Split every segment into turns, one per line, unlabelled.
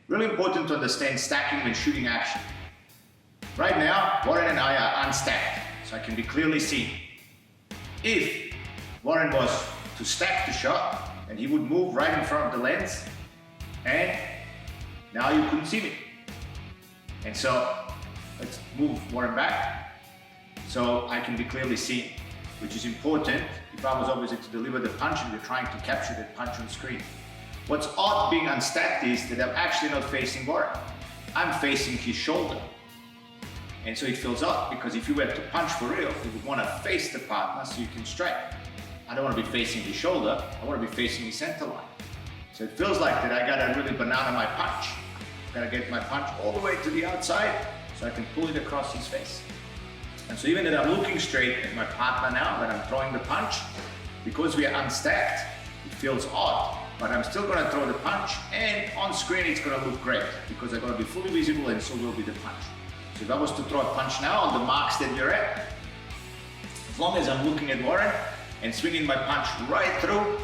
Really important to understand stacking when shooting action. Right now, Warren and I are unstacked, so I can be clearly seen. If Warren was to stack the shot, and he would move right in front of the lens, and now you couldn't see me. And so, let's move Warren back, so I can be clearly seen, which is important if I was obviously to deliver the punch and we're trying to capture that punch on screen. What's odd being unstacked is that I'm actually not facing Warren. I'm facing his shoulder. And so it feels odd, because if you were to punch for real, you would want to face the partner so you can strike. I don't want to be facing his shoulder, I want to be facing his center line. So it feels like that I gotta really banana my punch. I gotta get my punch all the way to the outside so I can pull it across his face. And so even that I'm looking straight at my partner now, when I'm throwing the punch, because we are unstacked, it feels odd, but I'm still gonna throw the punch, and on screen it's gonna look great, because I'm gonna be fully visible and so will be the punch. So if I was to throw a punch now on the marks that we're at, as long as I'm looking at Warren and swinging my punch right through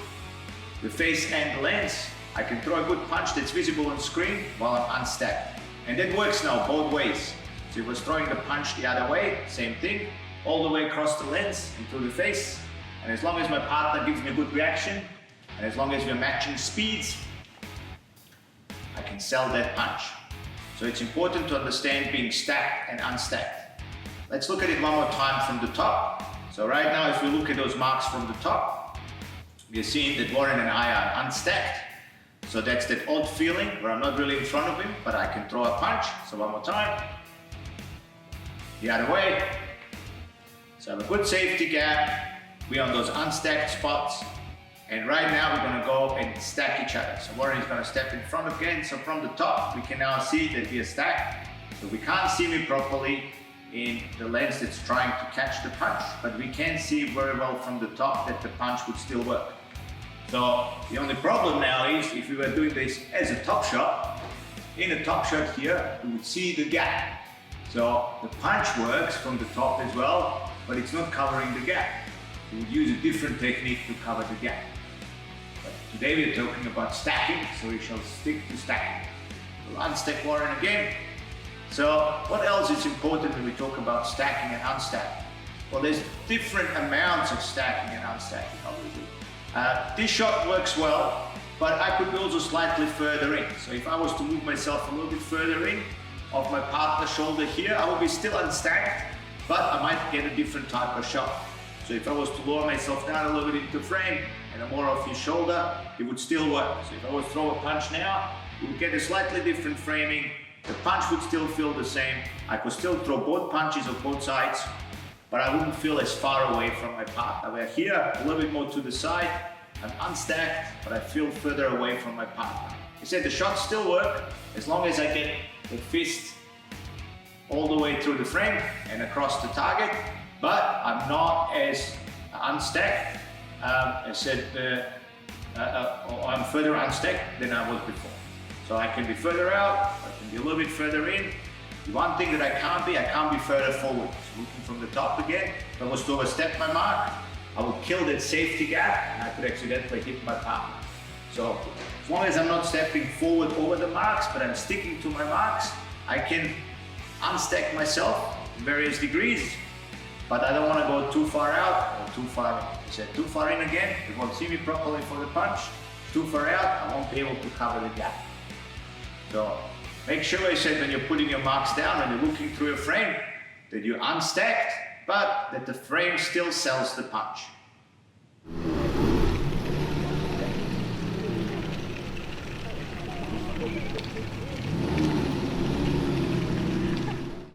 the face and the lens, I can throw a good punch that's visible on screen while I'm unstacked. And that works now both ways. So if I was throwing the punch the other way, same thing, all the way across the lens and through the face. And as long as my partner gives me a good reaction, and as long as we're matching speeds, I can sell that punch. So it's important to understand being stacked and unstacked. Let's look at it one more time from the top. So right now, if we look at those marks from the top, we're seeing that Warren and I are unstacked. So that's that odd feeling where I'm not really in front of him, but I can throw a punch. So one more time. The other way. So I have a good safety gap. We're on those unstacked spots. And right now we're gonna go and stack each other. So Warren is gonna step in front again. So from the top, we can now see that we are stacked. So we can't see me properly in the lens that's trying to catch the punch, but we can see very well from the top that the punch would still work. So the only problem now is if we were doing this as a top shot, in a top shot here, we would see the gap. So the punch works from the top as well, but it's not covering the gap. We would use a different technique to cover the gap. But today we're talking about stacking, so we shall stick to stacking. We'll unstack Warren again. So what else is important when we talk about stacking and unstacking? Well, there's different amounts of stacking and unstacking, obviously. This shot works well, but I could be also slightly further in. So if I was to move myself a little bit further in of my partner's shoulder here, I will be still unstacked, but I might get a different type of shot. So if I was to lower myself down a little bit into frame and more off his shoulder, it would still work. So if I was to throw a punch now, we would get a slightly different framing. The punch would still feel the same. I could still throw both punches of both sides, but I wouldn't feel as far away from my partner. We're here, a little bit more to the side. I'm unstacked, but I feel further away from my partner. I said the shots still work as long as I get the fist all the way through the frame and across the target, but I'm not as unstacked. I said I'm further unstacked than I was before. So I can be further out, I can be a little bit further in. The one thing that I can't be further forward. So looking from the top again, if I was to overstep my mark, I would kill that safety gap and I could accidentally hit my partner. So as long as I'm not stepping forward over the marks, but I'm sticking to my marks, I can unstack myself in various degrees, but I don't want to go too far out or too far in. I said too far in again, you won't see me properly for the punch. Too far out, I won't be able to cover the gap. So make sure, I said, when you're putting your marks down, when you're looking through your frame, that you're unstacked, but that the frame still sells the punch.